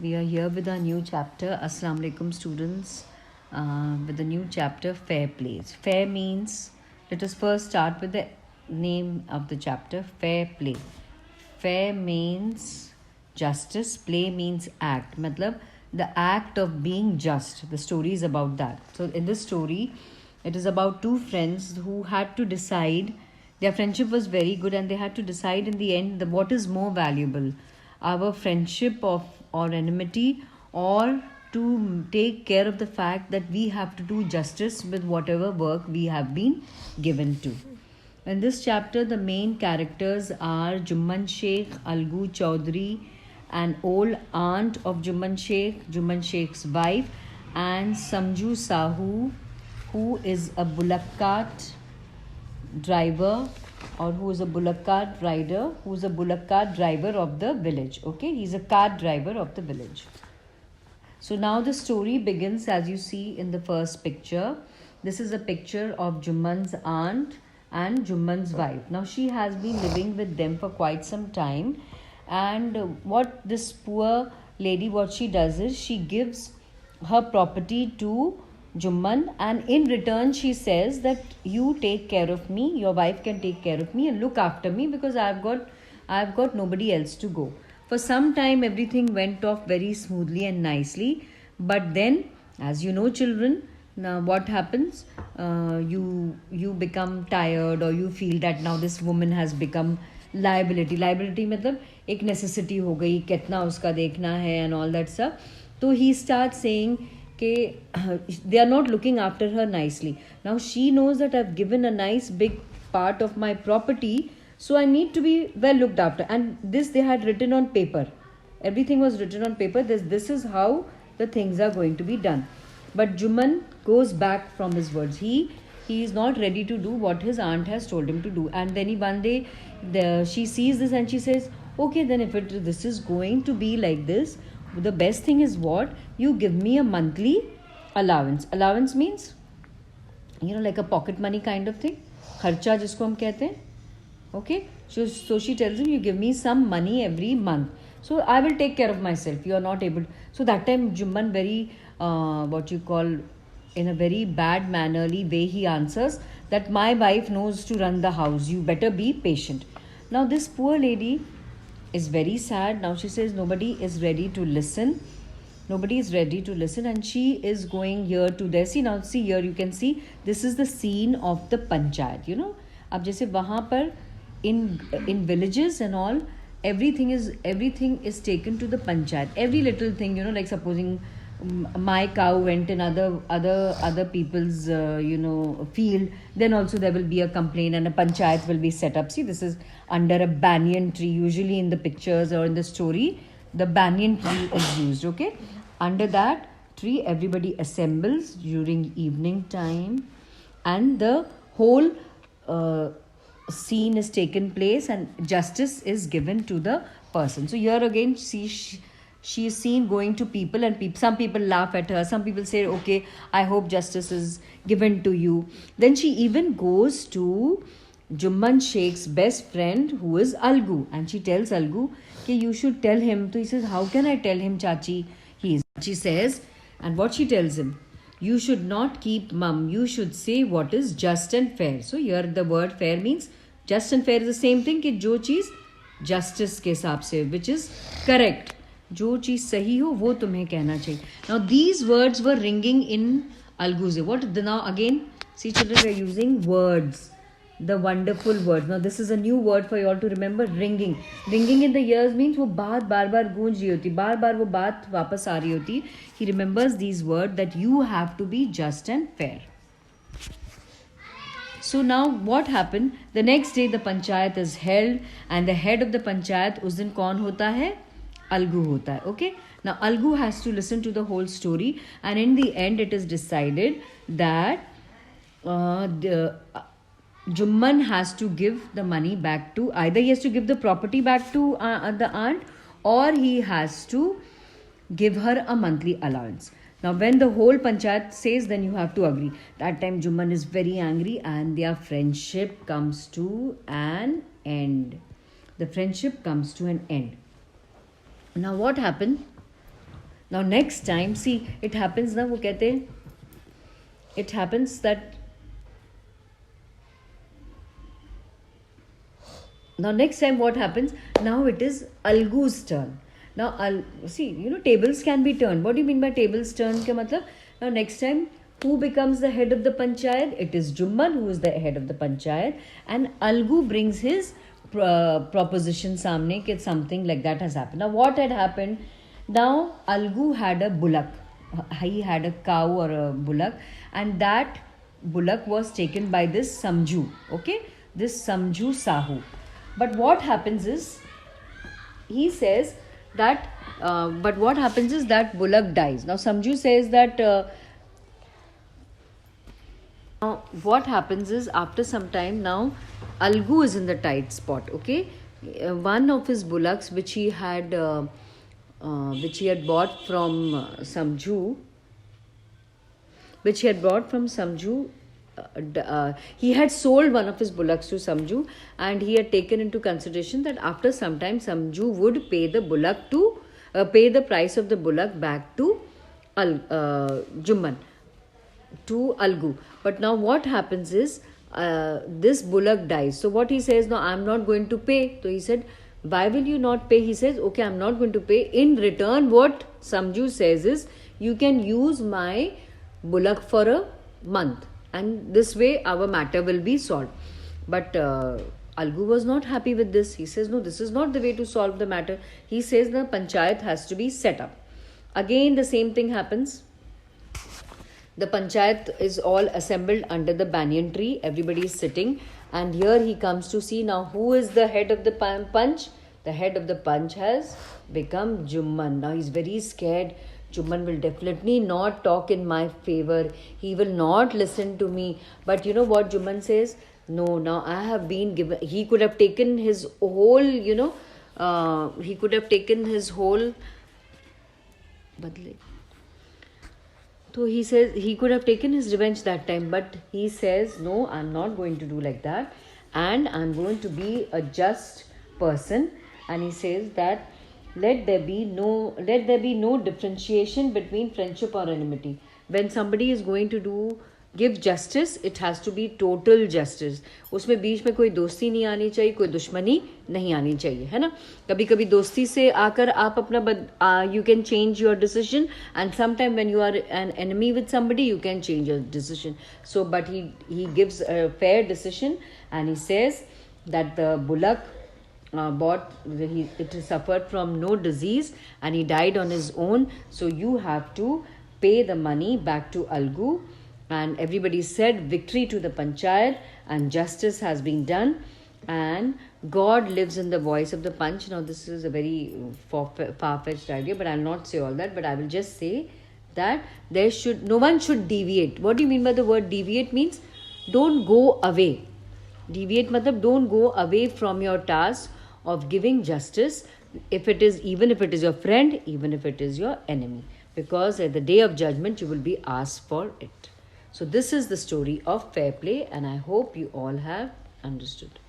We are here with our new chapter. Assalamu alaikum, students. With the new chapter, Fair Plays. Fair means, let us first start with the name of the chapter, Fair Play. Fair means justice, play means act. Matlab, the act of being just. The story is about that. So, in this story, it is about two friends who had to decide. Their friendship was very good, and they had to decide in the end what is more valuable, our friendship or enmity, or to take care of the fact that we have to do justice with whatever work we have been given to. In this chapter, the main characters are Jumman Sheikh, Algu Chaudhary, an old aunt of Jumman Sheikh's wife, and Samju Sahu, who is a bullock cart driver, or who is a bullock cart rider, who is a bullock cart driver of the village. Okay, he's a cart driver of the village. So now the story begins as you see in the first picture. This is a picture of Jumman's aunt and Jumman's wife. Now she has been living with them for quite some time, and what this poor lady, what she does is she gives her property to Jumman, and in return she says that you take care of me, your wife can take care of me and look after me because I've got nobody else to go. For some time everything went off very smoothly and nicely, but then, as you know, children, now what happens, you become tired, or you feel that now this woman has become liability मतलब एक necessity हो गई, कितना उसका देखना है and all that stuff. So he starts saying they are not looking after her nicely. Now she knows that I've given a nice big part of my property, so I need to be well looked after. And this they had written on paper. Everything was written on paper. This is how the things are going to be done. But Jumman goes back from his words. He is not ready to do what his aunt has told him to do. And then one day she sees this and she says, okay, then if this is going to be like this, the best thing is what? You give me a monthly allowance. Allowance means, like a pocket money kind of thing. Kharcha jisko hum kehte hain. Okay? So she tells him, you give me some money every month. So I will take care of myself. You are not able to. So that time Jumman very, in a very bad mannerly way, he answers that my wife knows to run the house. You better be patient. Now this poor lady is very sad. Now she says nobody is ready to listen. Nobody is ready to listen, and she is going here to there. See here you can see this is the scene of the panchayat. अब जैसे वहाँ पर in villages and all, everything is taken to the panchayat. Every little thing, like supposing my cow went in other people's field, then also there will be a complaint and a panchayat will be set up. See, this is under a banyan tree. Usually in the pictures or in the story, the banyan tree is used. Okay, under that tree everybody assembles during evening time, and the whole scene is taken place and justice is given to the person. So here again she is seen going to people, and some people laugh at her, some people say, okay, I hope justice is given to you. Then she even goes to Jumman Sheikh's best friend, who is Algu, and she tells Algu, okay, you should tell him. So he says, how can I tell him, Chachi? She says, and what she tells him, you should not keep mum, you should say what is just and fair. So here the word fair means just and fair is the same thing, कि जो चीज़ justice के हिसाब से, which is correct, जो चीज़ सही हो वो तुम्हें कहना चाहिए. Now these words were ringing in Algu's ear. Now again, see children, we are using words, the wonderful words. Now this is a new word for you all to remember, ringing. Ringing in the ears means वो बात बार बार गूंज रही होती, बार बार वो बात वापस आ रही होती. He remembers these words that you have to be just and fair. So now what happened? The next day the panchayat is held, and the head of the panchayat उस दिन कौन होता है? Algu होता है. Okay? Now Algu has to listen to the whole story, and in the end it is decided that Jumman has to give the money back to, either he has to give the property back to the aunt, or he has to give her a monthly allowance. Now when the whole panchayat says, then you have to agree. That time Jumman is very angry, and their friendship comes to an end. The friendship comes to an end. Now what happened? Now next time, see, it happens ना, वो कहते हैं, it happens that now next time what happens, now it is Algu's turn. Now see, tables can be turned. What do you mean by tables turned के मतलब? Now next time, who becomes the head of the panchayat? It is Jumman who is the head of the panchayat, and Algu brings his proposition सामने कि something like that has happened. Now what had happened? Now Algu had a bullock. He had a cow or a bullock, and that bullock was taken by this Samju. Okay, this Samju Sahu. But what happens is, he says that, but what happens is that bullock dies. Now Samju says that, now what happens is, after some time, now Algu is in the tight spot. Okay, one of his bullocks which he had bought from Samju, he had sold one of his bullocks to Samju, and he had taken into consideration that after some time Samju would pay the bullock to pay the price of the bullock back to Jumman, to Algu. But now what happens is, this bullock dies. So what he says, no, I'm not going to pay. So he said, why will you not pay? He says, okay, I'm not going to pay. In return, what Samju says is, you can use my bullock for a month, and this way our matter will be solved. But Algu was not happy with this. He says, no, this is not the way to solve the matter. He says the panchayat has to be set up. Again, the same thing happens. The panchayat is all assembled under the banyan tree. Everybody is sitting, and here he comes to see now who is the head of the punch. The head of the punch has become Jumman. Now he's very scared. Jumman will definitely not talk in my favor. He will not listen to me. But you know what Jumman says? No, now I have been given. He could have taken his whole, he could have taken his whole. So he says he could have taken his revenge that time, but he says, no, I'm not going to do like that, and I'm going to be a just person. And he says that let there be no differentiation between friendship or enmity. When somebody is going to give justice, it has to be total justice. उसमें बीच में कोई दोस्ती नहीं आनी चाहिए, कोई दुश्मनी नहीं आनी चाहिए, है ना? कभी कभी दोस्ती से आकर आप अपना you can change your decision, and sometime when you are an enemy with somebody, you can change your decision. So but he gives a fair decision, and he says that the bullock it suffered from no disease, and he died on his own, so you have to pay the money back to Algu. And everybody said victory to the panchayat, and justice has been done, and God lives in the voice of the punch. Now this is a very far-fetched idea, but I'll not say all that, but I will just say that no one should deviate. What do you mean by the word deviate? Means don't go away. Deviate matlab don't go away from your task of giving justice, even if it is your friend, even if it is your enemy, because at the day of judgment you will be asked for it. So this is the story of fair play, and I hope you all have understood.